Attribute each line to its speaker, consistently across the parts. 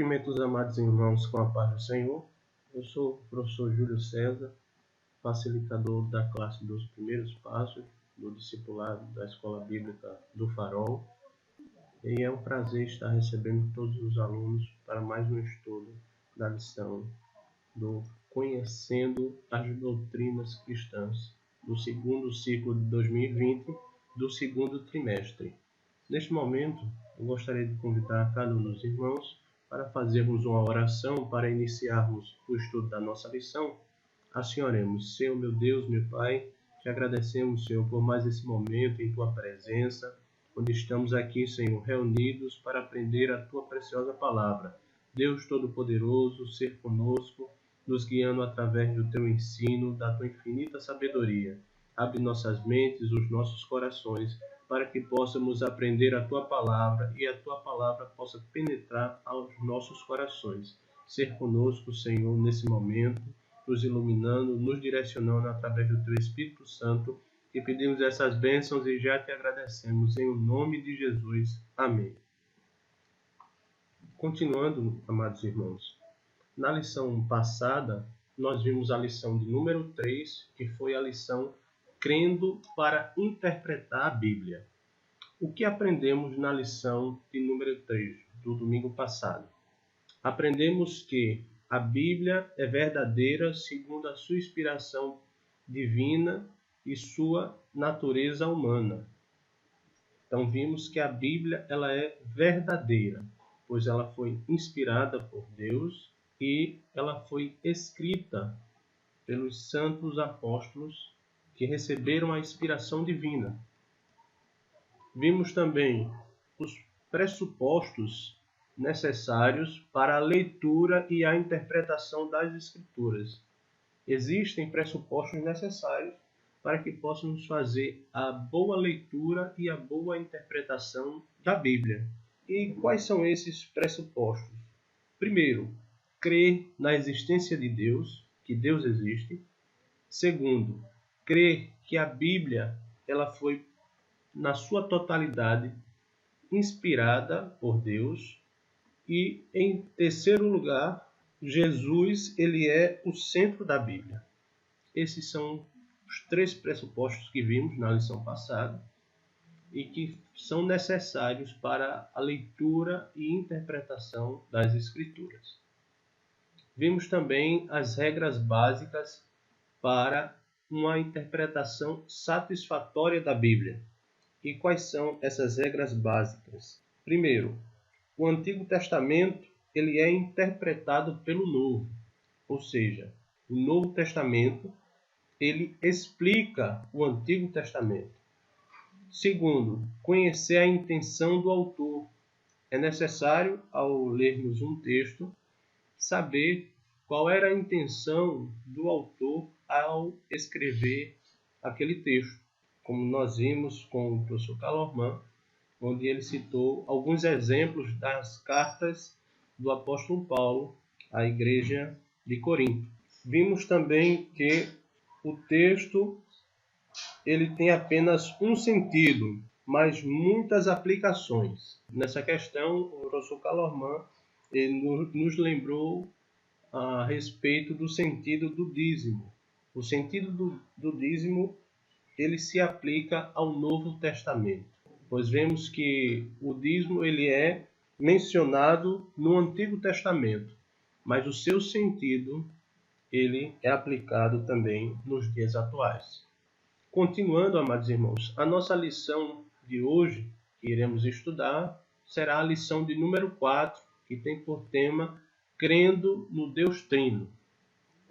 Speaker 1: Cumprimento os amados irmãos com a paz do Senhor. Eu sou o professor Júlio César, facilitador da classe dos primeiros passos do discipulado da Escola Bíblica do Farol. E é um prazer estar recebendo todos os alunos para mais um estudo da lição do Conhecendo as Doutrinas Cristãs, do segundo ciclo de 2020, do segundo trimestre. Neste momento, eu gostaria de convidar cada um dos irmãos para fazermos uma oração para iniciarmos o estudo da nossa lição. Assim oremos. Senhor, meu Deus, meu Pai, te agradecemos, Senhor, por mais esse momento em Tua presença, onde estamos aqui, Senhor, reunidos para aprender a Tua preciosa palavra. Deus Todo-Poderoso, ser conosco, nos guiando através do Teu ensino, da Tua infinita sabedoria. Abre nossas mentes, os nossos corações, para que possamos aprender a Tua palavra e a Tua palavra possa penetrar aos nossos corações. Ser conosco, Senhor, nesse momento, nos iluminando, nos direcionando através do Teu Espírito Santo, e pedimos essas bênçãos e já Te agradecemos em nome de Jesus. Amém. Continuando, amados irmãos, na lição passada, nós vimos a lição de número 3, que foi a lição Crendo para interpretar a Bíblia. O que aprendemos na lição de número 3, do domingo passado? Aprendemos que a Bíblia é verdadeira segundo a sua inspiração divina e sua natureza humana. Então vimos que a Bíblia ela é verdadeira, pois ela foi inspirada por Deus e ela foi escrita pelos santos apóstolos que receberam a inspiração divina. Vimos também os pressupostos necessários para a leitura e a interpretação das Escrituras. Existem pressupostos necessários para que possamos fazer a boa leitura e a boa interpretação da Bíblia. E quais são esses pressupostos? Primeiro, crer na existência de Deus, que Deus existe. Segundo, crer que a Bíblia ela foi, na sua totalidade, inspirada por Deus. E, em terceiro lugar, Jesus ele é o centro da Bíblia. Esses são os três pressupostos que vimos na lição passada e que são necessários para a leitura e interpretação das Escrituras. Vimos também as regras básicas para uma interpretação satisfatória da Bíblia. E quais são essas regras básicas? Primeiro, o Antigo Testamento ele é interpretado pelo Novo, ou seja, o Novo Testamento ele explica o Antigo Testamento. Segundo, conhecer a intenção do autor. É necessário, ao lermos um texto, saber qual era a intenção do autor ao escrever aquele texto, como nós vimos com o professor Calorman, onde ele citou alguns exemplos das cartas do apóstolo Paulo à igreja de Corinto. Vimos também que o texto ele tem apenas um sentido, mas muitas aplicações. Nessa questão, o professor Calorman ele nos lembrou a respeito do sentido do dízimo. O sentido do dízimo ele se aplica ao Novo Testamento, pois vemos que o dízimo ele é mencionado no Antigo Testamento, mas o seu sentido ele é aplicado também nos dias atuais. Continuando, amados irmãos, a nossa lição de hoje, que iremos estudar, será a lição de número 4, que tem por tema Crendo no Deus Trino,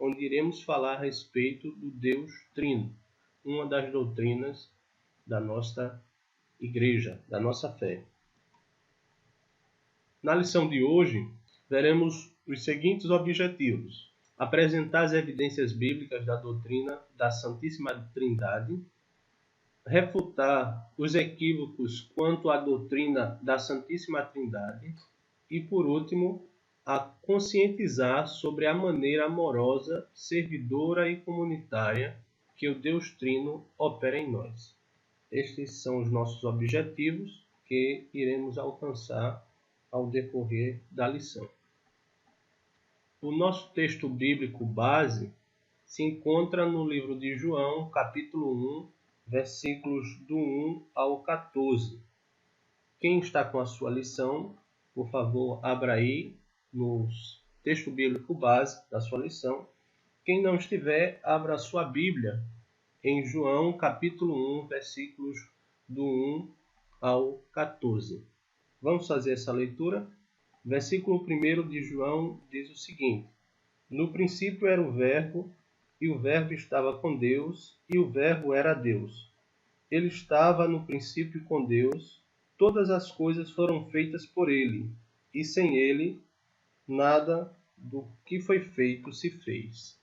Speaker 1: onde iremos falar a respeito do Deus Trino, uma das doutrinas da nossa igreja, da nossa fé. Na lição de hoje, veremos os seguintes objetivos: apresentar as evidências bíblicas da doutrina da Santíssima Trindade, refutar os equívocos quanto à doutrina da Santíssima Trindade e, por último, a conscientizar sobre a maneira amorosa, servidora e comunitária que o Deus Trino opera em nós. Estes são os nossos objetivos que iremos alcançar ao decorrer da lição. O nosso texto bíblico base se encontra no livro de João, capítulo 1, versículos do 1 ao 14. Quem está com a sua lição, por favor, abra aí no texto bíblico base da sua lição. Quem não estiver, abra a sua Bíblia em João, capítulo 1, versículos do 1 ao 14. Vamos fazer essa leitura? Versículo 1 de João diz o seguinte: No princípio era o Verbo, e o Verbo estava com Deus, e o Verbo era Deus. Ele estava no princípio com Deus. Todas as coisas foram feitas por ele, e sem ele, nada do que foi feito se fez.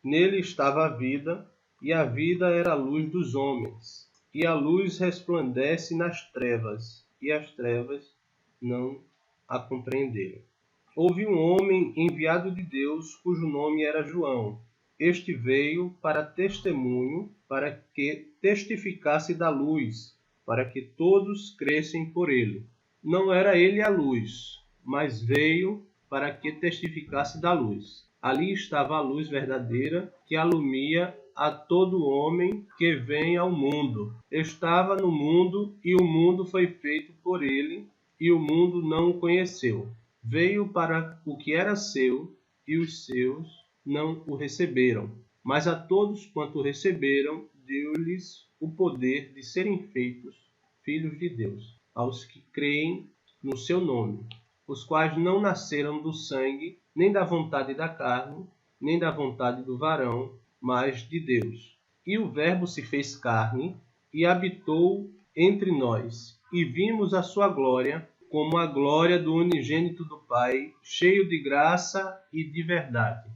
Speaker 1: Nele estava a vida, e a vida era a luz dos homens. E a luz resplandece nas trevas, e as trevas não a compreenderam. Houve um homem enviado de Deus, cujo nome era João. Este veio para testemunho, para que testificasse da luz, para que todos crescem por ele. Não era ele a luz, mas veio para que testificasse da luz. Ali estava a luz verdadeira, que alumia a todo homem que vem ao mundo. Estava no mundo, e o mundo foi feito por ele, e o mundo não o conheceu. Veio para o que era seu, e os seus não o receberam. Mas a todos quanto receberam, deu-lhes o poder de serem feitos filhos de Deus, aos que creem no seu nome, os quais não nasceram do sangue, nem da vontade da carne, nem da vontade do varão, mas de Deus. E o Verbo se fez carne e habitou entre nós, e vimos a sua glória, como a glória do unigênito do Pai, cheio de graça e de verdade.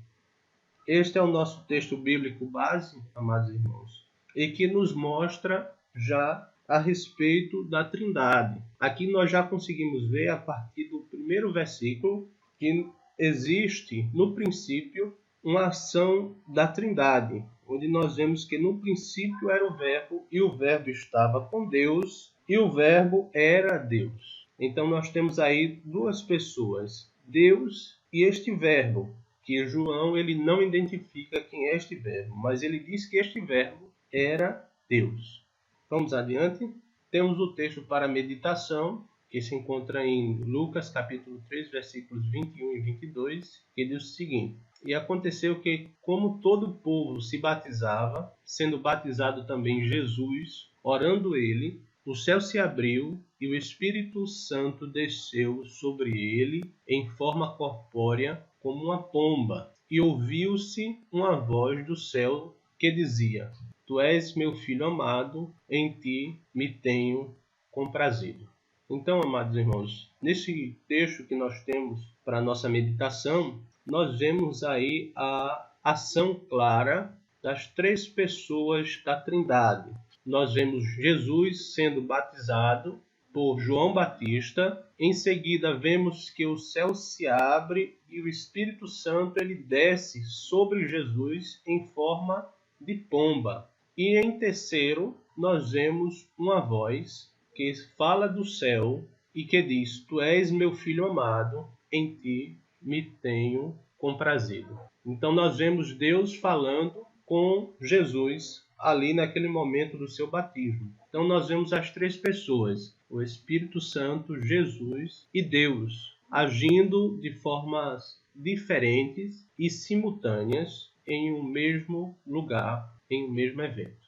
Speaker 1: Este é o nosso texto bíblico base, amados irmãos, e que nos mostra já a respeito da Trindade. Aqui nós já conseguimos ver, a partir do primeiro versículo, que existe, no princípio, uma ação da Trindade, onde nós vemos que no princípio era o Verbo, e o Verbo estava com Deus, e o Verbo era Deus. Então nós temos aí duas pessoas, Deus e este Verbo, que João ele não identifica quem é este Verbo, mas ele diz que este Verbo era Deus. Vamos adiante. Temos o texto para meditação, que se encontra em Lucas capítulo 3, versículos 21 e 22, que diz o seguinte: E aconteceu que, como todo o povo se batizava, sendo batizado também Jesus, orando ele, o céu se abriu e o Espírito Santo desceu sobre ele em forma corpórea, como uma pomba, e ouviu-se uma voz do céu que dizia: Tu és meu filho amado, em ti me tenho comprazido. Então, amados irmãos, nesse texto que nós temos para a nossa meditação, nós vemos aí a ação clara das três pessoas da Trindade. Nós vemos Jesus sendo batizado por João Batista. Em seguida, vemos que o céu se abre e o Espírito Santo ele desce sobre Jesus em forma de pomba. E em terceiro, nós vemos uma voz que fala do céu e que diz: Tu és meu filho amado, em ti me tenho comprazido. Então nós vemos Deus falando com Jesus ali naquele momento do seu batismo. Então nós vemos as três pessoas, o Espírito Santo, Jesus e Deus, agindo de formas diferentes e simultâneas em um mesmo lugar, em um mesmo evento.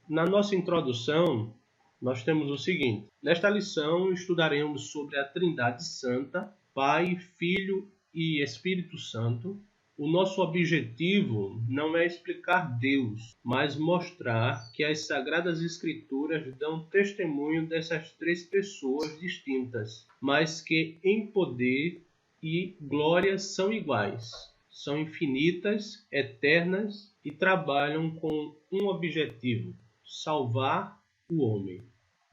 Speaker 1: Na nossa introdução, nós temos o seguinte: nesta lição estudaremos sobre a Trindade Santa, Pai, Filho e Espírito Santo. O nosso objetivo não é explicar Deus, mas mostrar que as Sagradas Escrituras dão testemunho dessas três pessoas distintas, mas que em poder e glória são iguais, são infinitas, eternas e trabalham com um objetivo: salvar o homem.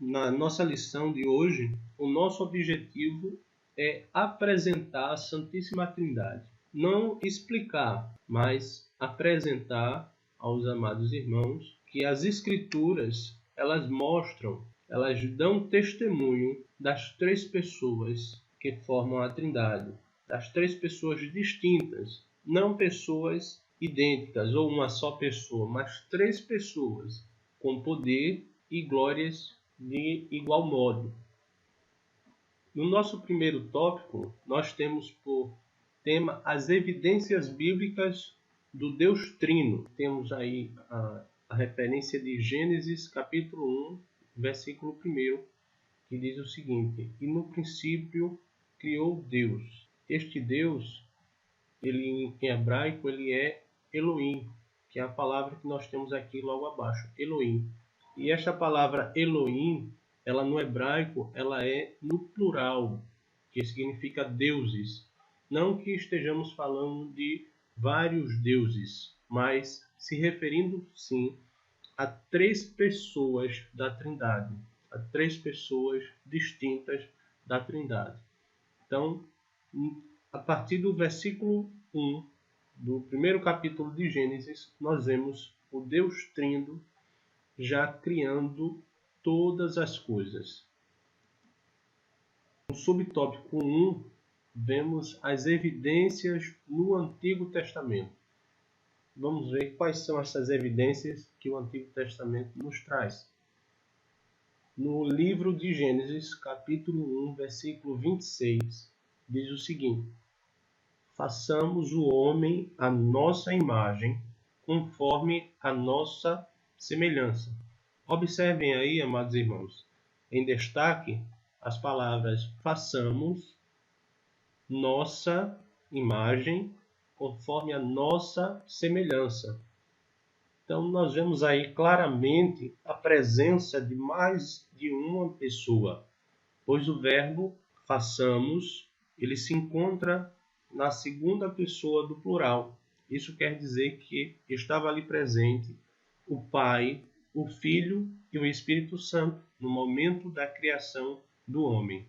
Speaker 1: Na nossa lição de hoje, o nosso objetivo é apresentar a Santíssima Trindade. Não explicar, mas apresentar aos amados irmãos que as Escrituras, elas mostram, elas dão testemunho das três pessoas que formam a Trindade. das três pessoas distintas, não pessoas idênticas ou uma só pessoa, mas três pessoas com poder e glórias de igual modo. No nosso primeiro tópico, nós temos por tema as evidências bíblicas do Deus Trino. Temos aí a referência de Gênesis capítulo 1, versículo 1, que diz o seguinte: E no princípio criou Deus. Este Deus, ele em hebraico, ele é Elohim, que é a palavra que nós temos aqui logo abaixo, Elohim. E esta palavra Elohim, ela no hebraico, ela é no plural, que significa deuses. Não que estejamos falando de vários deuses, mas se referindo sim a três pessoas da Trindade, a três pessoas distintas da Trindade. Então, a partir do versículo 1 do primeiro capítulo de Gênesis, nós vemos o Deus Trino já criando todas as coisas. No subtópico 1, vemos as evidências no Antigo Testamento. Vamos ver quais são essas evidências que o Antigo Testamento nos traz. No livro de Gênesis, capítulo 1, versículo 26, diz o seguinte: Façamos o homem à nossa imagem, conforme a nossa semelhança. Observem aí, amados irmãos, em destaque as palavras façamos, nossa imagem, conforme a nossa semelhança. Então, nós vemos aí claramente a presença de mais de uma pessoa, pois o verbo façamos, ele se encontra na segunda pessoa do plural. Isso quer dizer que estava ali presente o Pai, o Filho e o Espírito Santo no momento da criação do homem.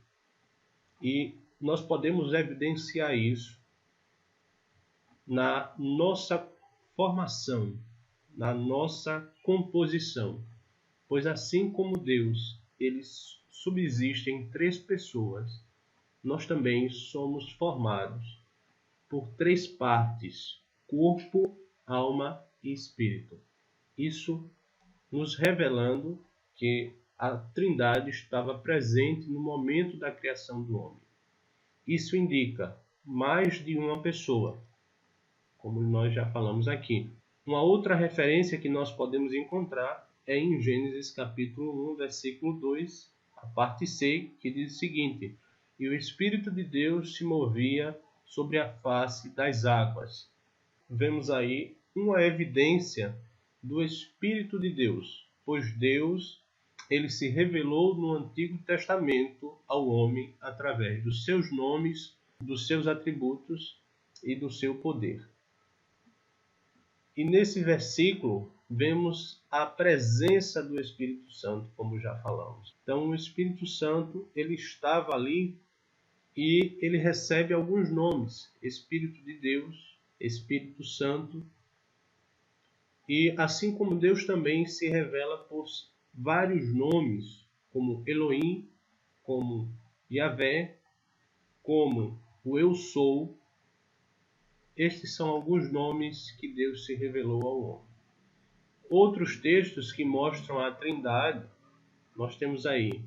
Speaker 1: E nós podemos evidenciar isso na nossa formação, na nossa composição. Pois assim como Deus, ele subsiste em três pessoas, nós também somos formados por três partes: corpo, alma e espírito. Isso nos revelando que a Trindade estava presente no momento da criação do homem. Isso indica mais de uma pessoa, como nós já falamos aqui. Uma outra referência que nós podemos encontrar é em Gênesis capítulo 1, versículo 2, a parte C, que diz o seguinte: E o Espírito de Deus se movia sobre a face das águas. Vemos aí uma evidência do Espírito de Deus, pois Deus, ele se revelou no Antigo Testamento ao homem através dos seus nomes, dos seus atributos e do seu poder. E nesse versículo vemos a presença do Espírito Santo, como já falamos. Então o Espírito Santo, ele estava ali e ele recebe alguns nomes: Espírito de Deus, Espírito Santo. E assim como Deus também se revela por vários nomes, como Elohim, como Yahvé, como o Eu Sou. Estes são alguns nomes que Deus se revelou ao homem. Outros textos que mostram a Trindade, nós temos aí: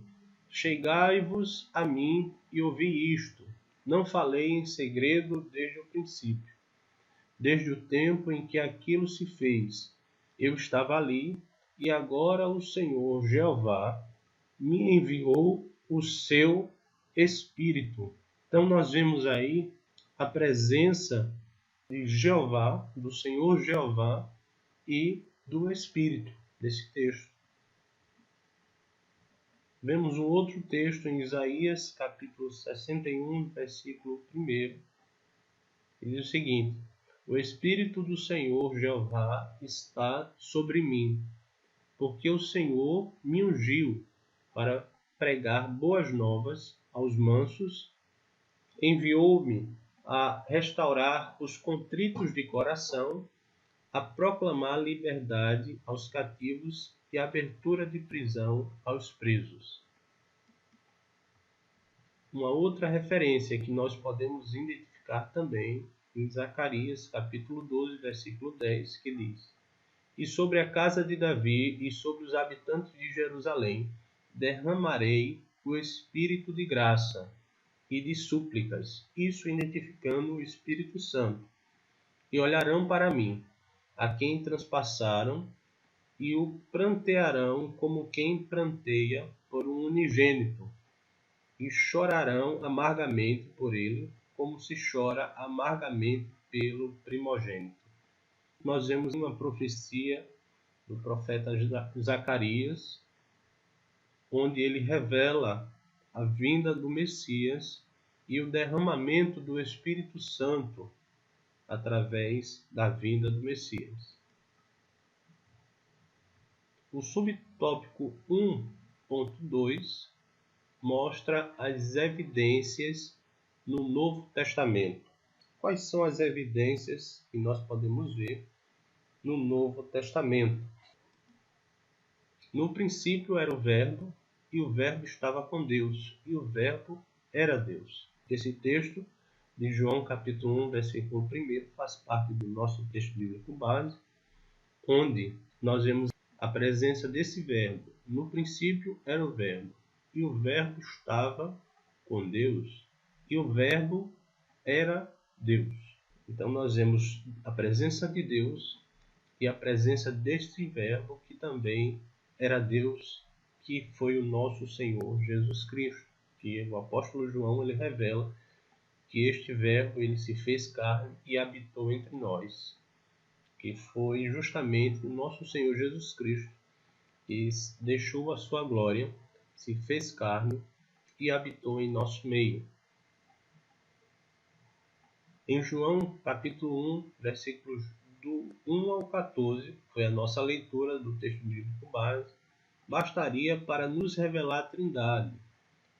Speaker 1: Chegai-vos a mim e ouvi isto. Não falei em segredo desde o princípio. Desde o tempo em que aquilo se fez, eu estava ali, e agora o Senhor Jeová me enviou o seu Espírito. Então nós vemos aí a presença de Jeová, do Senhor Jeová e do Espírito desse texto. Vemos um outro texto em Isaías, capítulo 61, versículo 1, que diz o seguinte: O Espírito do Senhor Jeová está sobre mim, porque o Senhor me ungiu para pregar boas novas aos mansos, enviou-me a restaurar os contritos de coração, a proclamar liberdade aos cativos e abertura de prisão aos presos. Uma outra referência que nós podemos identificar identificar também em Zacarias, capítulo 12, versículo 10, que diz: E sobre a casa de Davi e sobre os habitantes de Jerusalém derramarei o espírito de graça e de súplicas, isso identificando o Espírito Santo. E olharão para mim, a quem transpassaram, e o prantearão como quem pranteia por um unigênito, e chorarão amargamente por ele, como se chora amargamente pelo primogênito. Nós vemos uma profecia do profeta Zacarias, onde ele revela a vinda do Messias e o derramamento do Espírito Santo através da vinda do Messias. O subtópico 1.2 mostra as evidências no Novo Testamento. Quais são as evidências que nós podemos ver no Novo Testamento? No princípio era o Verbo, e o Verbo estava com Deus, e o Verbo era Deus. Esse texto de João capítulo 1, versículo 1, faz parte do nosso texto bíblico base, onde nós vemos a presença desse Verbo. No princípio era o Verbo, e o Verbo estava com Deus, e o Verbo era Deus. Então nós vemos a presença de Deus e a presença deste Verbo, que também era Deus, que foi o nosso Senhor Jesus Cristo. Que o apóstolo João ele revela que este Verbo ele se fez carne e habitou entre nós, que foi justamente o nosso Senhor Jesus Cristo, que deixou a sua glória, se fez carne e habitou em nosso meio. Em João capítulo 1, versículos do 1 ao 14, foi a nossa leitura do texto bíblico base, bastaria para nos revelar a Trindade.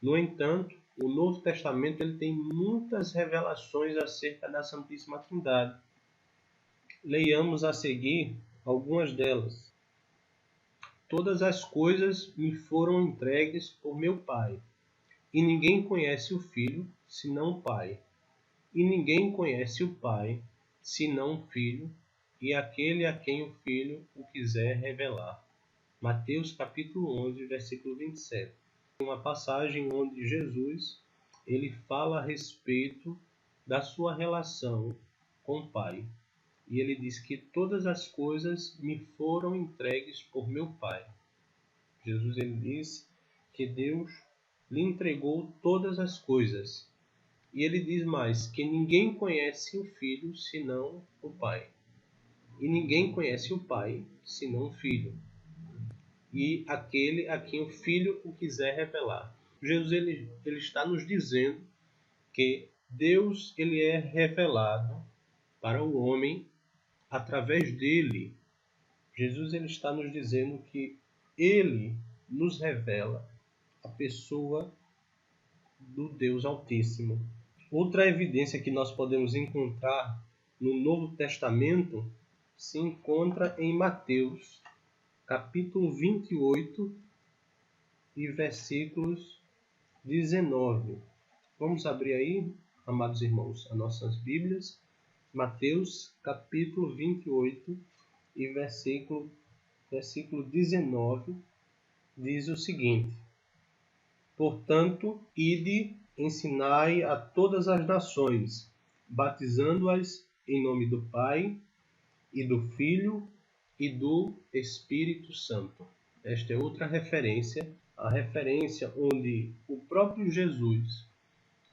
Speaker 1: No entanto, o Novo Testamento ele tem muitas revelações acerca da Santíssima Trindade. Leiamos a seguir algumas delas. Todas as coisas me foram entregues por meu Pai, e ninguém conhece o Filho, senão o Pai. E ninguém conhece o Pai, senão o Filho, e aquele a quem o Filho o quiser revelar. Mateus capítulo 11, versículo 27. Uma passagem onde Jesus ele fala a respeito da sua relação com o Pai. E ele diz que todas as coisas me foram entregues por meu Pai. Jesus ele diz que Deus lhe entregou todas as coisas. E ele diz mais, que ninguém conhece o Filho senão o Pai. E ninguém conhece o Pai senão o Filho. E aquele a quem o Filho o quiser revelar. Jesus ele está nos dizendo que Deus ele é revelado para o homem através dele. Jesus ele está nos dizendo que ele nos revela a pessoa do Deus Altíssimo. Outra evidência que nós podemos encontrar no Novo Testamento se encontra em Mateus, capítulo 28 e versículos 19. Vamos abrir aí, amados irmãos, as nossas Bíblias. Mateus, capítulo 28 e versículo 19, diz o seguinte: Portanto, ide, ensinai a todas as nações, batizando-as em nome do Pai, e do Filho, e do Espírito Santo. Esta é outra referência, a referência onde o próprio Jesus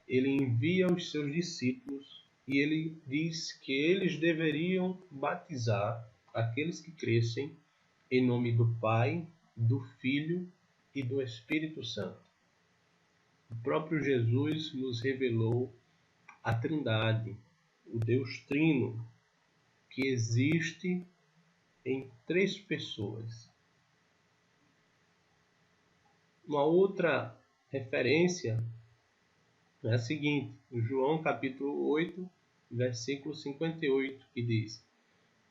Speaker 1: ele envia os seus discípulos e ele diz que eles deveriam batizar aqueles que crescem em nome do Pai, do Filho e do Espírito Santo. O próprio Jesus nos revelou a Trindade, o Deus Trino, que existe em três pessoas. Uma outra referência é a seguinte, João capítulo 8, versículo 58, que diz: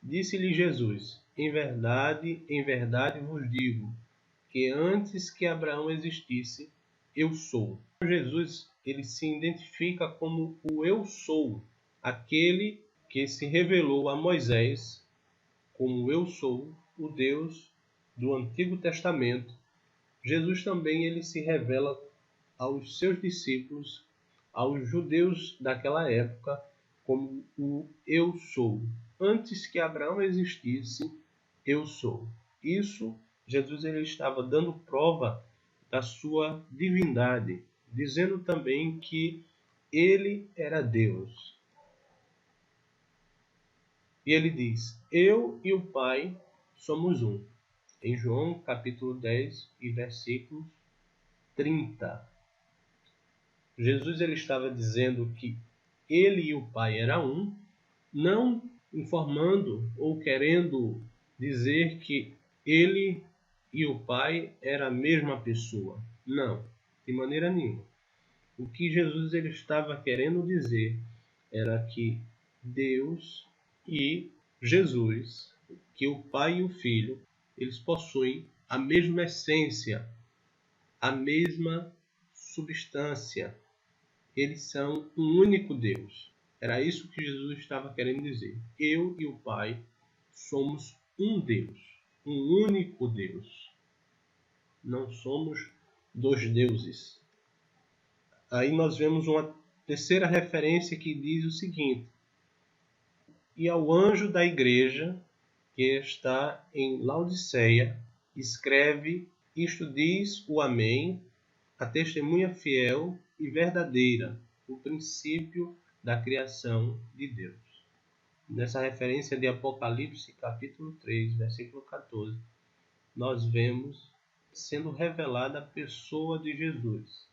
Speaker 1: Disse-lhe Jesus, em verdade vos digo, que antes que Abraão existisse, eu sou. Jesus ele se identifica como o eu sou. aquele que se revelou a Moisés como eu sou, o Deus do Antigo Testamento. Jesus também ele se revela aos seus discípulos, aos judeus daquela época, como o eu sou. Antes que Abraão existisse, eu sou. Isso, Jesus ele estava dando prova da sua divindade, dizendo também que ele era Deus. E ele diz: eu e o Pai somos um. Em João capítulo 10 e versículos 30. Jesus ele estava dizendo que ele e o Pai eram um, não informando ou querendo dizer que ele e o Pai eram a mesma pessoa. Não, de maneira nenhuma. O que Jesus ele estava querendo dizer era que Deus e Jesus, que o Pai e o Filho, eles possuem a mesma essência, a mesma substância. Eles são um único Deus. Era isso que Jesus estava querendo dizer. Eu e o Pai somos um Deus, um único Deus. Não somos dois deuses. Aí nós vemos uma terceira referência que diz o seguinte: e ao anjo da igreja que está em Laodiceia, escreve: isto diz o Amém, a testemunha fiel e verdadeira, o princípio da criação de Deus. Nessa referência de Apocalipse, capítulo 3, versículo 14, nós vemos sendo revelada a pessoa de Jesus.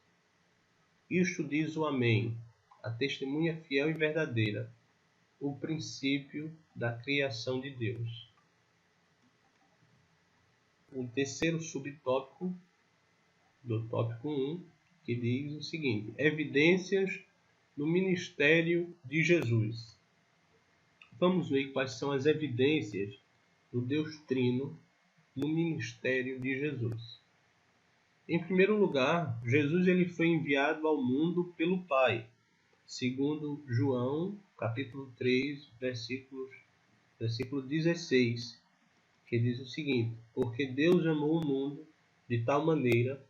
Speaker 1: Isto diz o Amém, a testemunha fiel e verdadeira, o princípio da criação de Deus. O terceiro subtópico do tópico 1, que diz o seguinte: evidências no ministério de Jesus. Vamos ver quais são as evidências do Deus Trino no ministério de Jesus. Em primeiro lugar, Jesus ele foi enviado ao mundo pelo Pai, segundo João, capítulo 3, versículo 16, que diz o seguinte: porque Deus amou o mundo de tal maneira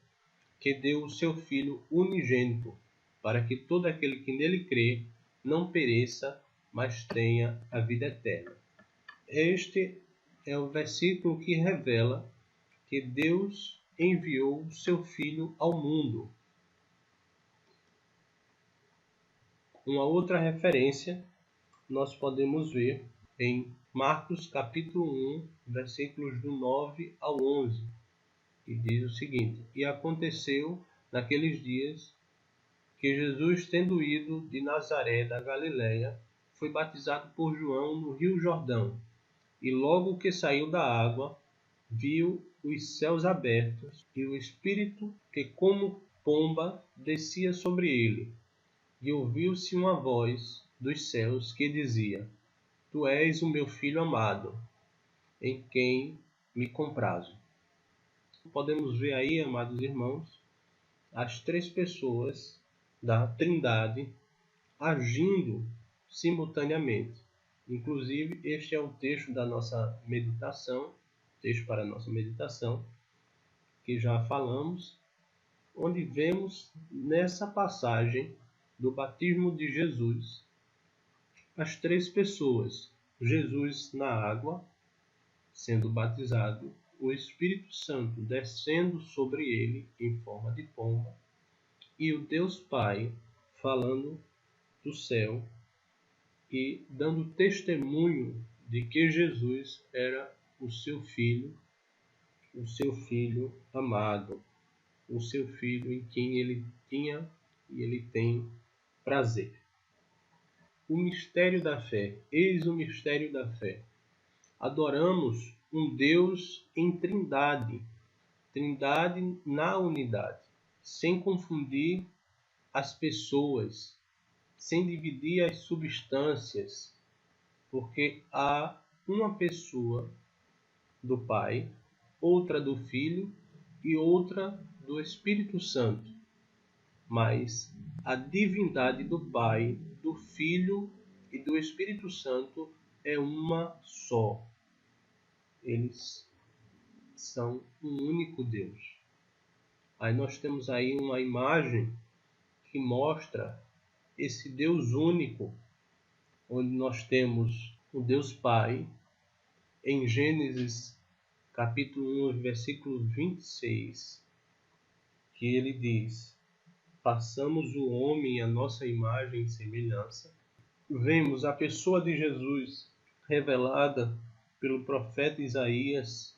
Speaker 1: que deu o seu Filho unigênito, para que todo aquele que nele crê não pereça, mas tenha a vida eterna. Este é o versículo que revela que Deus enviou o seu Filho ao mundo. Uma outra referência nós podemos ver em Marcos capítulo 1, versículos do 9 ao 11, que diz o seguinte: e aconteceu naqueles dias que Jesus, tendo ido de Nazaré da Galiléia, foi batizado por João no rio Jordão. E logo que saiu da água, viu os céus abertos e o Espírito que como pomba descia sobre ele. E ouviu-se uma voz dos céus que dizia: Tu és o meu Filho amado, em quem me comprazo. Podemos ver aí, amados irmãos, as três pessoas da Trindade agindo simultaneamente. Inclusive, este é o texto da nossa meditação, texto para a nossa meditação, que já falamos, onde vemos nessa passagem do batismo de Jesus as três pessoas: Jesus na água, sendo batizado, o Espírito Santo descendo sobre ele em forma de pomba, e o Deus Pai falando do céu e dando testemunho de que Jesus era o seu Filho amado, o seu Filho em quem ele tinha e ele tem prazer. O mistério da fé. Eis o mistério da fé. Adoramos um Deus em trindade, trindade na unidade, sem confundir as pessoas, sem dividir as substâncias, porque há uma pessoa do Pai, outra do Filho e outra do Espírito Santo. Mas a divindade do Pai, do Filho e do Espírito Santo é uma só. Eles são um único Deus. Aí nós temos aí uma imagem que mostra esse Deus único, onde nós temos o Deus Pai, em Gênesis capítulo 1, versículo 26, que ele diz: façamos o homem à nossa imagem e semelhança. Vemos a pessoa de Jesus revelada pelo profeta Isaías,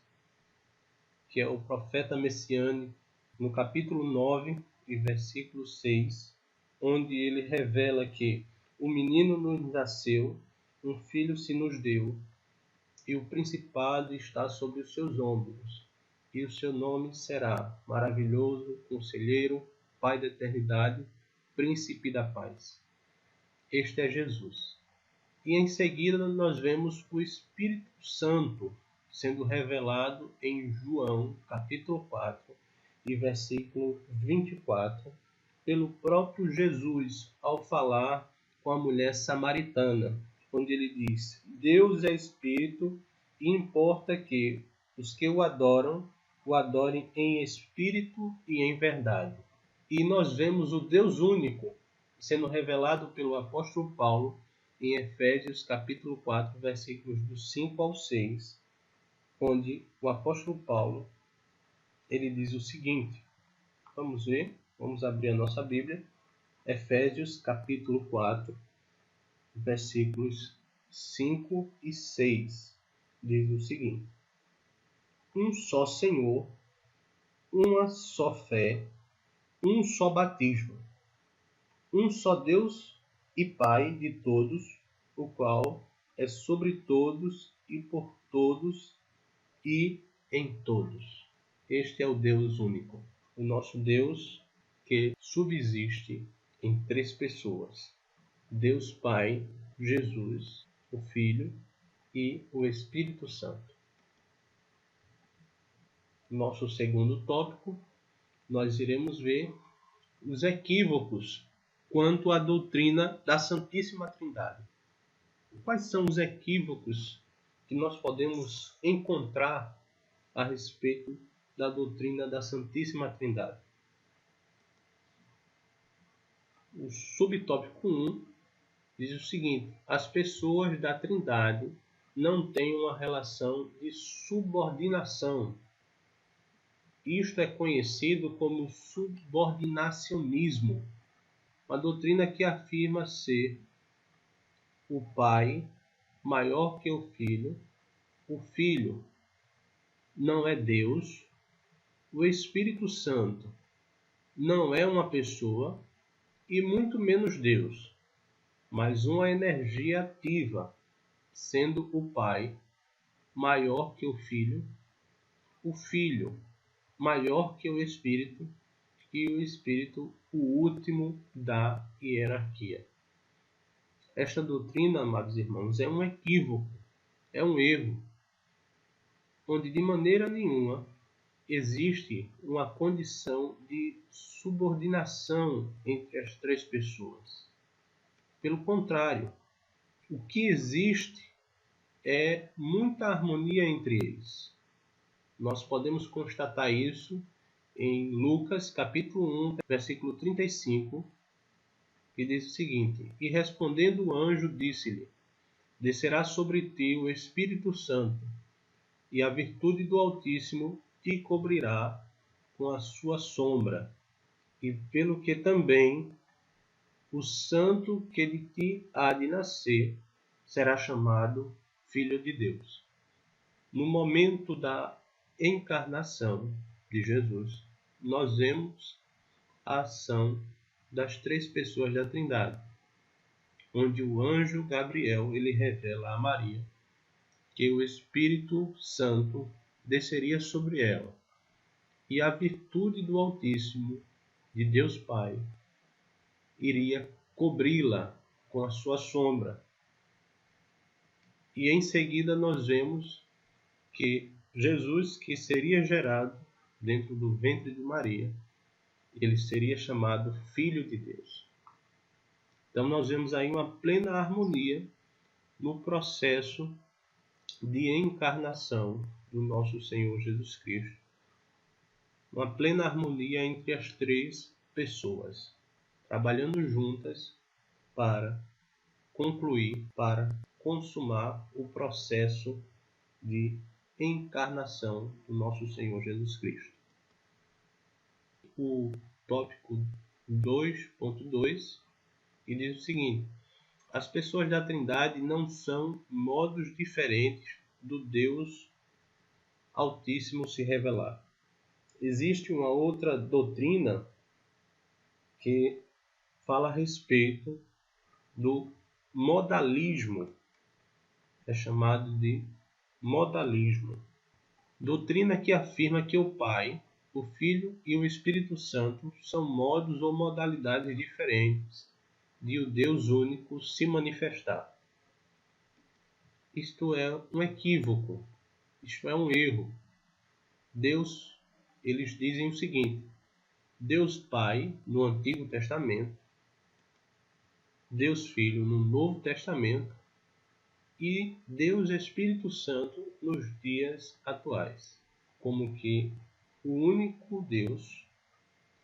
Speaker 1: que é o profeta messiânico, no capítulo 9 e versículo 6, onde ele revela que o menino nos nasceu, um filho se nos deu, e o principado está sobre os seus ombros, e o seu nome será Maravilhoso, Conselheiro, Pai da Eternidade, Príncipe da Paz. Este é Jesus. E em seguida nós vemos o Espírito Santo sendo revelado em João, capítulo 4, e versículo 24, pelo próprio Jesus, ao falar com a mulher samaritana, onde ele diz: Deus é Espírito e importa que os que o adorem em espírito e em verdade. E nós vemos o Deus único sendo revelado pelo apóstolo Paulo em Efésios capítulo 4, versículos do 5 ao 6, onde o apóstolo Paulo ele diz o seguinte. Vamos ver, vamos abrir a nossa Bíblia. Efésios capítulo 4, versículos 5 e 6, diz o seguinte: um só Senhor, uma só fé, um só batismo, um só Deus e Pai de todos, o qual é sobre todos e por todos e em todos. Este é o Deus único, o nosso Deus que subsiste em três pessoas: Deus Pai, Jesus, o Filho e o Espírito Santo. Nosso segundo tópico, nós iremos ver os equívocos quanto à doutrina da Santíssima Trindade. Quais são os equívocos que nós podemos encontrar a respeito da doutrina da Santíssima Trindade? O subtópico 1 diz o seguinte: as pessoas da Trindade não têm uma relação de subordinação. Isto é conhecido como subordinacionismo, uma doutrina que afirma ser o Pai maior que o Filho não é Deus, o Espírito Santo não é uma pessoa e muito menos Deus, mas uma energia ativa, sendo o Pai maior que o Filho maior que o Espírito e o Espírito o último da hierarquia. Esta doutrina, amados irmãos, é um equívoco, é um erro, onde de maneira nenhuma existe uma condição de subordinação entre as três pessoas. Pelo contrário, o que existe é muita harmonia entre eles. Nós podemos constatar isso em Lucas capítulo 1, versículo 35, que diz o seguinte: e respondendo o anjo, disse-lhe: descerá sobre ti o Espírito Santo, e a virtude do Altíssimo te cobrirá com a sua sombra, e pelo que também o santo que de ti há de nascer será chamado Filho de Deus. No momento da encarnação de Jesus, nós vemos a ação das três pessoas da Trindade, onde o anjo Gabriel ele revela a Maria que o Espírito Santo desceria sobre ela, e a virtude do Altíssimo, de Deus Pai, iria cobri-la com a sua sombra. E em seguida nós vemos que Jesus, que seria gerado dentro do ventre de Maria, ele seria chamado Filho de Deus. Então nós vemos aí uma plena harmonia no processo de encarnação do nosso Senhor Jesus Cristo. Uma plena harmonia entre as três pessoas, trabalhando juntas para concluir, para consumar o processo de encarnação do nosso Senhor Jesus Cristo. O tópico 2.2 e diz o seguinte: as pessoas da Trindade não são modos diferentes do Deus Altíssimo se revelar. Existe uma outra doutrina que fala a respeito do modalismo. É chamado de modalismo. Doutrina que afirma que o Pai, o Filho e o Espírito Santo são modos ou modalidades diferentes de o Deus único se manifestar. Isto é um equívoco, isto é um erro. Eles dizem o seguinte: Deus Pai no Antigo Testamento, Deus Filho no Novo Testamento e Deus Espírito Santo nos dias atuais, como que o único Deus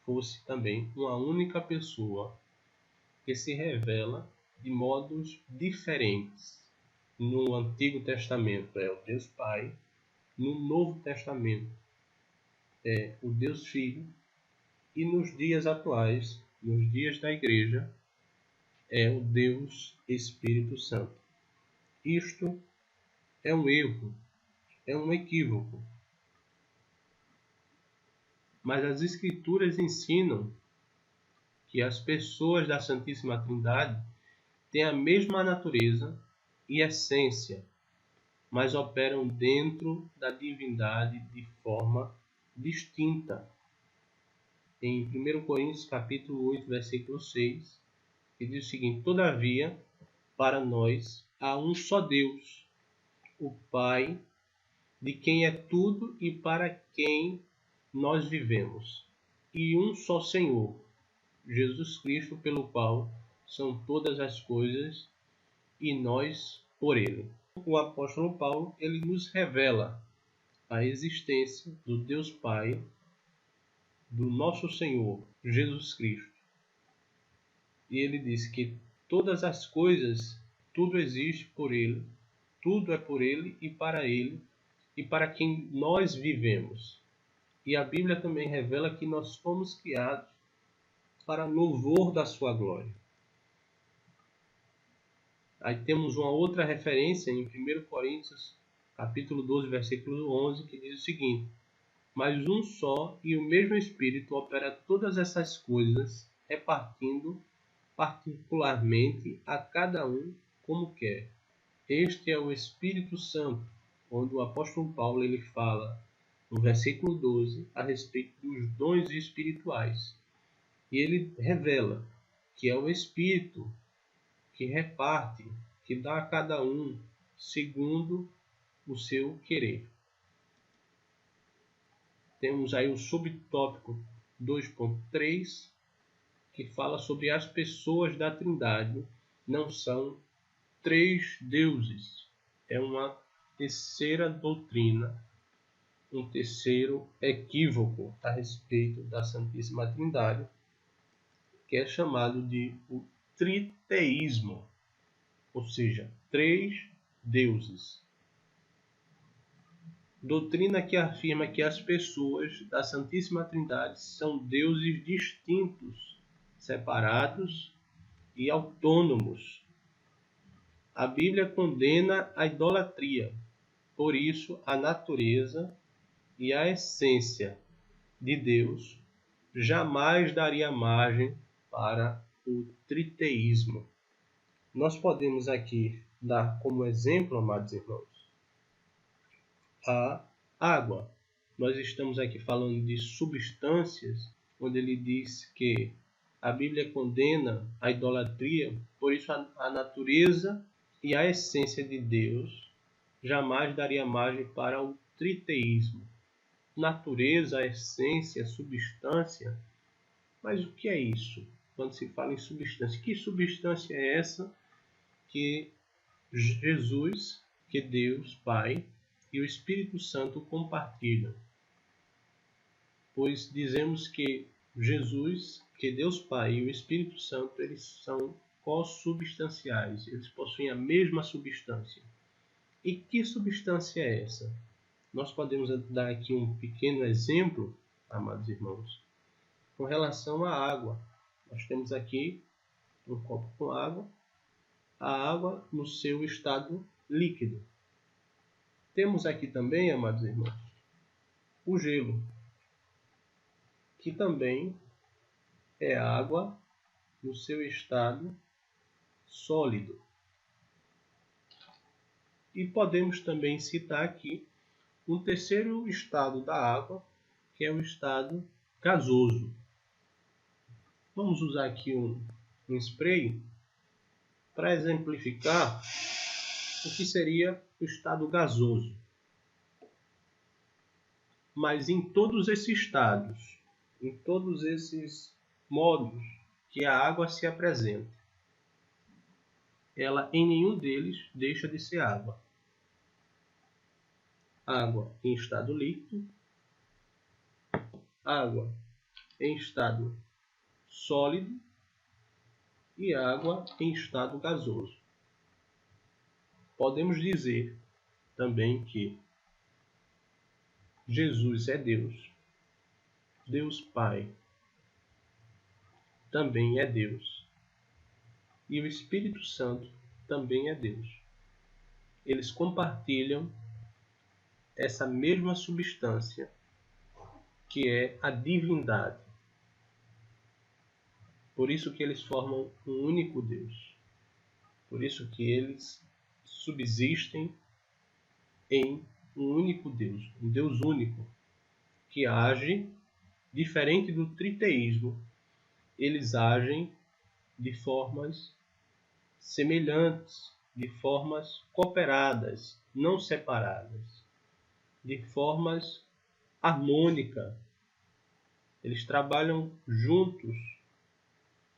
Speaker 1: fosse também uma única pessoa que se revela de modos diferentes. No Antigo Testamento é o Deus Pai, no Novo Testamento é o Deus Filho e nos dias atuais, nos dias da Igreja, é o Deus Espírito Santo. Isto é um erro, é um equívoco. Mas as Escrituras ensinam que as pessoas da Santíssima Trindade têm a mesma natureza e essência, mas operam dentro da divindade de forma distinta. Em 1 Coríntios capítulo 8, versículo 6, que diz o seguinte: todavia, para nós há um só Deus, o Pai, de quem é tudo e para quem nós vivemos, e um só Senhor, Jesus Cristo, pelo qual são todas as coisas e nós por ele. O apóstolo Paulo, ele nos revela a existência do Deus Pai, do nosso Senhor Jesus Cristo. E ele diz que todas as coisas, tudo existe por ele, tudo é por ele e para quem nós vivemos. E a Bíblia também revela que nós fomos criados para louvor da sua glória. Aí temos uma outra referência em 1 Coríntios, capítulo 12, versículo 11, que diz o seguinte: mas um só e o mesmo Espírito opera todas essas coisas, repartindo particularmente a cada um como quer. Este é o Espírito Santo, onde o apóstolo Paulo ele fala no versículo 12 a respeito dos dons espirituais. E ele revela que é o Espírito que reparte, que dá a cada um segundo o seu querer. Temos aí o subtópico 2.3, que fala sobre as pessoas da Trindade. Não são três deuses. É uma terceira doutrina, um terceiro equívoco a respeito da Santíssima Trindade, que é chamado de o triteísmo, ou seja, três deuses. Doutrina que afirma que as pessoas da Santíssima Trindade são deuses distintos, separados e autônomos. A Bíblia condena a idolatria, por isso a natureza e a essência de Deus jamais daria margem para o triteísmo. Nós podemos aqui dar como exemplo, amados irmãos, a água. Nós estamos aqui falando de substâncias, onde ele diz que a Bíblia condena a idolatria, por isso a natureza e a essência de Deus jamais daria margem para o triteísmo. Natureza, essência, substância, mas o que é isso? quando se fala em substância. Que substância é essa que Jesus, que Deus Pai e o Espírito Santo compartilham? Pois dizemos que Jesus, que Deus Pai e o Espírito Santo, eles são co-substanciais, eles possuem a mesma substância. E que substância é essa? Nós podemos dar aqui um pequeno exemplo, amados irmãos, com relação à água. Nós temos aqui um copo com água, a água no seu estado líquido. Temos aqui também, amados irmãos, o gelo, que também é água no seu estado sólido. E podemos também citar aqui um terceiro estado da água, que é o estado gasoso. Vamos usar aqui um spray para exemplificar o que seria o estado gasoso. Mas em todos esses estados, em todos esses modos que a água se apresenta, ela em nenhum deles deixa de ser água. Água em estado líquido, água em estado sólido e água em estado gasoso. Podemos dizer também que Jesus é Deus, Deus Pai também é Deus e o Espírito Santo também é Deus. Eles compartilham essa mesma substância, que é a divindade. Por isso que eles formam um único Deus. Por isso que eles subsistem em um único Deus, um Deus único, que age diferente do triteísmo. Eles agem de formas semelhantes, de formas cooperadas, não separadas, de formas harmônicas. Eles trabalham juntos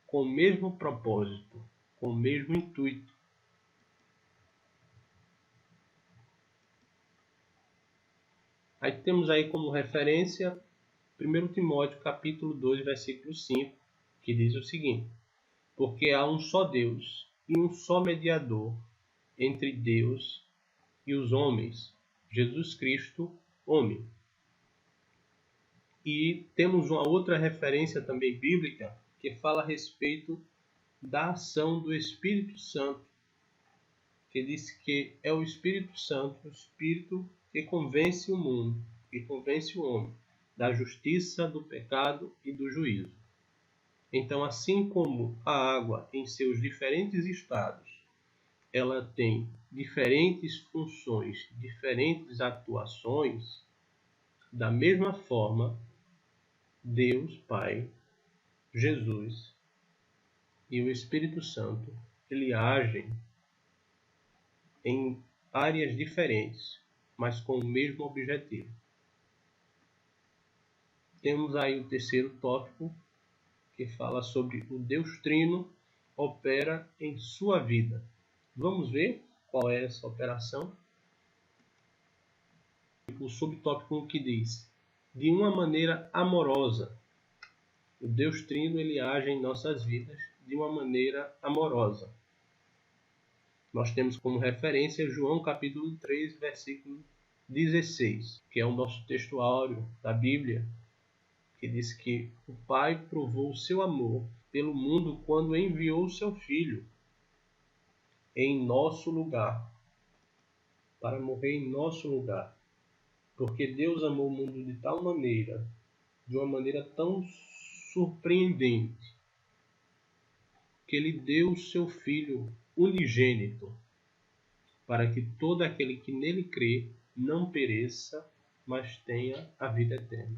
Speaker 1: com o mesmo propósito, com o mesmo intuito. Aí temos aí como referência 1 Timóteo capítulo 2, versículo 5, que diz o seguinte: porque há um só Deus e um só mediador entre Deus e os homens, Jesus Cristo, homem. E temos uma outra referência também bíblica que fala a respeito da ação do Espírito Santo, que diz que é o Espírito Santo, o Espírito que convence o mundo, que convence o homem da justiça, do pecado e do juízo. Então, assim como a água em seus diferentes estados, ela tem diferentes funções, diferentes atuações, da mesma forma, Deus Pai, Jesus e o Espírito Santo, ele agem em áreas diferentes, mas com o mesmo objetivo. Temos aí o terceiro tópico, que fala sobre o Deus Trino opera em sua vida. Vamos ver qual é essa operação? O subtópico que diz: de uma maneira amorosa. O Deus Trino ele age em nossas vidas de uma maneira amorosa. Nós temos como referência João capítulo 3, versículo 16, que é o nosso texto áureo da Bíblia, que diz que o Pai provou o seu amor pelo mundo quando enviou o seu Filho em nosso lugar, para morrer em nosso lugar. Porque Deus amou o mundo de tal maneira, de uma maneira tão surpreendente, que Ele deu o seu Filho unigênito, para que todo aquele que nele crê não pereça, mas tenha a vida eterna.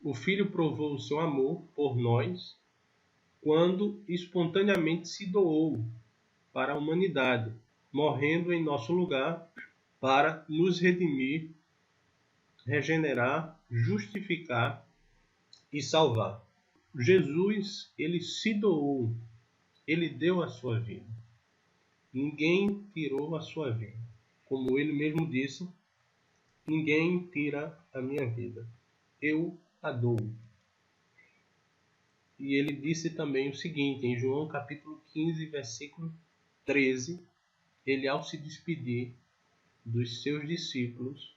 Speaker 1: O Filho provou o seu amor por nós quando espontaneamente se doou para a humanidade, morrendo em nosso lugar para nos redimir, regenerar, justificar e salvar. Jesus, ele se doou, ele deu a sua vida. Ninguém tirou a sua vida. Como ele mesmo disse, ninguém tira a minha vida. Eu a dou. E ele disse também o seguinte, em João capítulo 15, versículo 13, ele ao se despedir dos seus discípulos,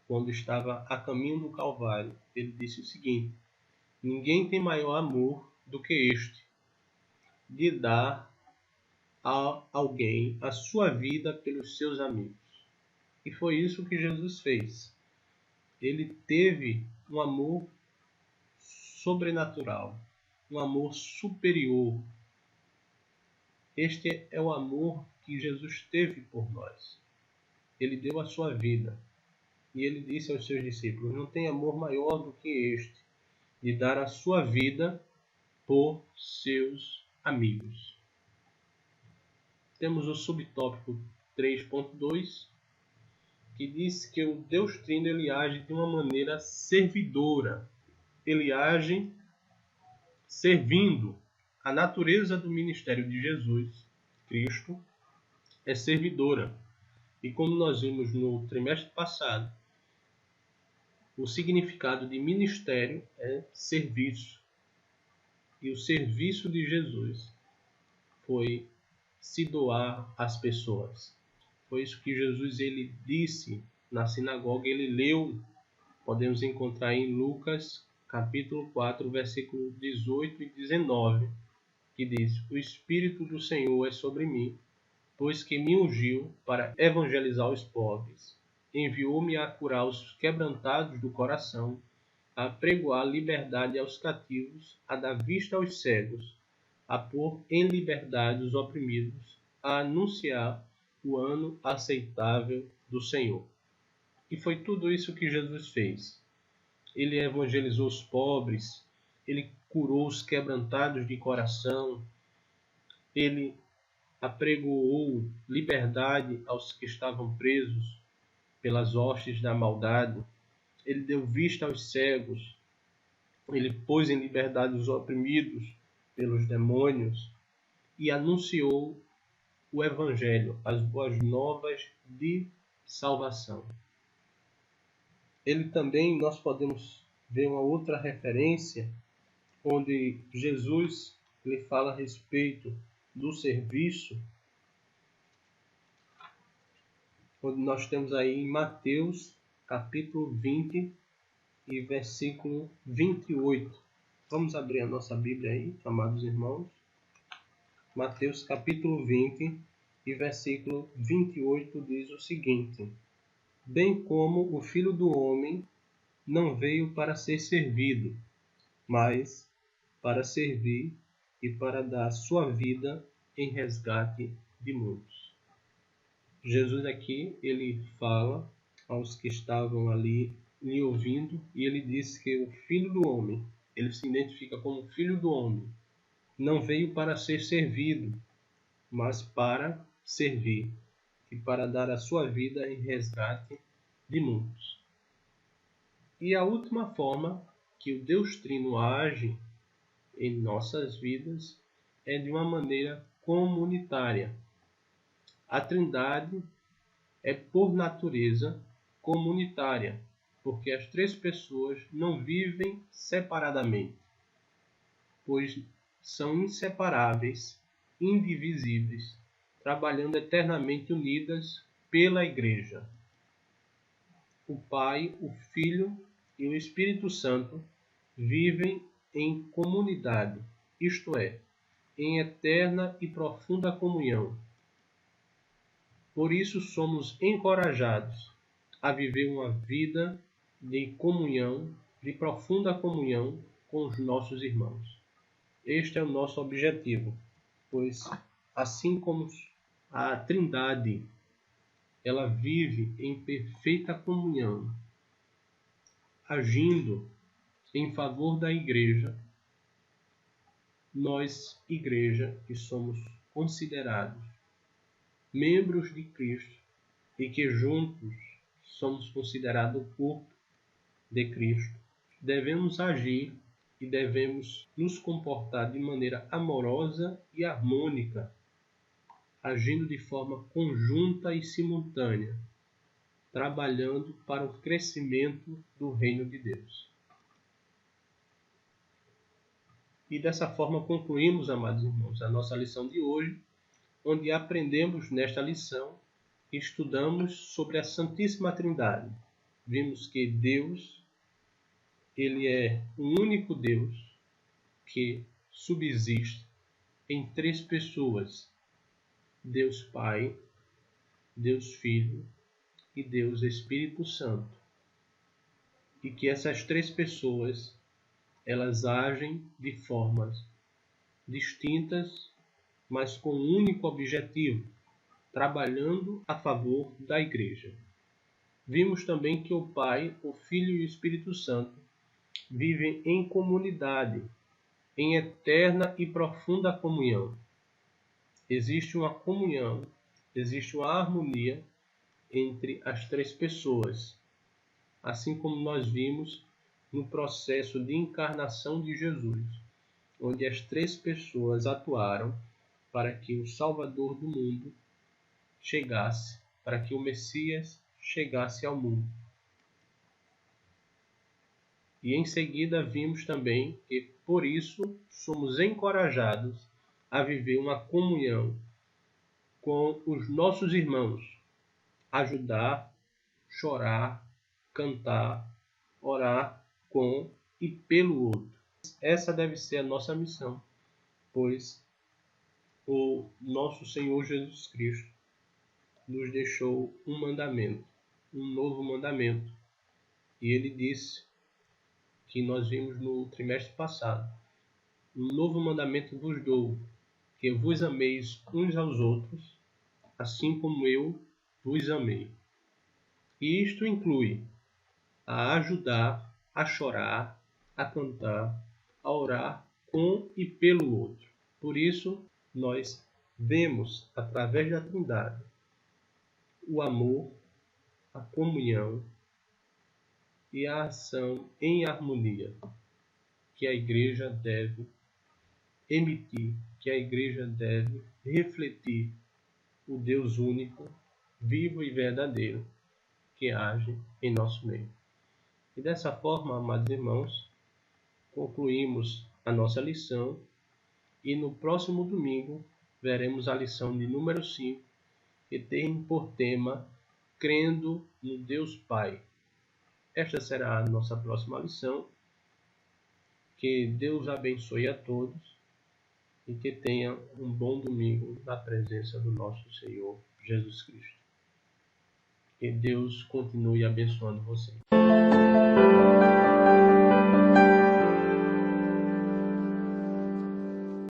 Speaker 1: quando estava a caminho do Calvário, ele disse o seguinte: ninguém tem maior amor do que este, de dar a alguém a sua vida pelos seus amigos. E foi isso que Jesus fez. Ele teve um amor sobrenatural, um amor superior. Este é o amor que Jesus teve por nós. Ele deu a sua vida. E ele disse aos seus discípulos: não tem amor maior do que este, de dar a sua vida por seus amigos. Temos o subtópico 3.2, que diz que o Deus Trino ele age de uma maneira servidora. Ele age servindo. A natureza do ministério de Jesus Cristo é servidora. E como nós vimos no trimestre passado, o significado de ministério é serviço. E o serviço de Jesus foi se doar às pessoas. Foi isso que Jesus ele disse na sinagoga, ele leu, podemos encontrar em Lucas capítulo 4, versículo 18 e 19, que diz: o Espírito do Senhor é sobre mim, pois que me ungiu para evangelizar os pobres, enviou-me a curar os quebrantados do coração, a pregoar liberdade aos cativos, a dar vista aos cegos, a pôr em liberdade os oprimidos, a anunciar o ano aceitável do Senhor. E foi tudo isso que Jesus fez. Ele evangelizou os pobres, ele curou os quebrantados de coração, ele apregoou liberdade aos que estavam presos pelas hostes da maldade, ele deu vista aos cegos, ele pôs em liberdade os oprimidos pelos demônios e anunciou o Evangelho, as boas novas de salvação. Ele também, nós podemos ver uma outra referência, onde Jesus ele fala a respeito do serviço, onde nós temos aí em Mateus, capítulo 20 e versículo 28. Vamos abrir a nossa Bíblia aí, amados irmãos. Mateus, capítulo 20 e versículo 28 diz o seguinte: bem como o Filho do Homem não veio para ser servido, mas para servir e para dar sua vida em resgate de muitos. Jesus aqui, ele fala aos que estavam ali lhe ouvindo, e ele diz que o Filho do Homem, ele se identifica como Filho do Homem, não veio para ser servido, mas para servir e para dar a sua vida em resgate de muitos. E a última forma que o Deus Trino age em nossas vidas é de uma maneira comunitária. A Trindade é, por natureza, comunitária, porque as três pessoas não vivem separadamente, pois são inseparáveis, indivisíveis, trabalhando eternamente unidas pela Igreja. O Pai, o Filho e o Espírito Santo vivem em comunidade, isto é, em eterna e profunda comunhão. Por isso somos encorajados a viver uma vida de comunhão, de profunda comunhão com os nossos irmãos. Este é o nosso objetivo, pois assim como a Trindade, ela vive em perfeita comunhão, agindo em favor da Igreja, nós, Igreja, que somos considerados membros de Cristo e que juntos somos considerados o corpo de Cristo, devemos agir e devemos nos comportar de maneira amorosa e harmônica, agindo de forma conjunta e simultânea, trabalhando para o crescimento do reino de Deus. E dessa forma concluímos, amados irmãos, a nossa lição de hoje, onde aprendemos nesta lição e estudamos sobre a Santíssima Trindade. Vimos que Deus, Ele é o único Deus que subsiste em três pessoas: Deus Pai, Deus Filho e Deus Espírito Santo. E que essas três pessoas, elas agem de formas distintas, mas com um único objetivo, trabalhando a favor da Igreja. Vimos também que o Pai, o Filho e o Espírito Santo vivem em comunidade, em eterna e profunda comunhão. Existe uma comunhão, existe uma harmonia entre as três pessoas, assim como nós vimos no processo de encarnação de Jesus, onde as três pessoas atuaram para que o Salvador do mundo chegasse, para que o Messias chegasse ao mundo. E em seguida vimos também que, por isso, somos encorajados a viver uma comunhão com os nossos irmãos, ajudar, chorar, cantar, orar com e pelo outro. Essa deve ser a nossa missão, pois o nosso Senhor Jesus Cristo nos deixou um mandamento, um novo mandamento. E ele disse, que nós vimos no trimestre passado: um novo mandamento vos dou, que vos ameis uns aos outros, assim como eu vos amei. E isto inclui a ajudar, a chorar, a cantar, a orar com e pelo outro. Por isso, nós vemos, através da Trindade, o amor, a comunhão e a ação em harmonia que a Igreja deve emitir, que a Igreja deve refletir o Deus único, vivo e verdadeiro, que age em nosso meio. E dessa forma, amados irmãos, concluímos a nossa lição e no próximo domingo veremos a lição de número 5, que tem por tema Crendo no Deus Pai. Esta será a nossa próxima lição. Que Deus abençoe a todos e que tenha um bom domingo na presença do nosso Senhor Jesus Cristo. Que Deus continue abençoando você.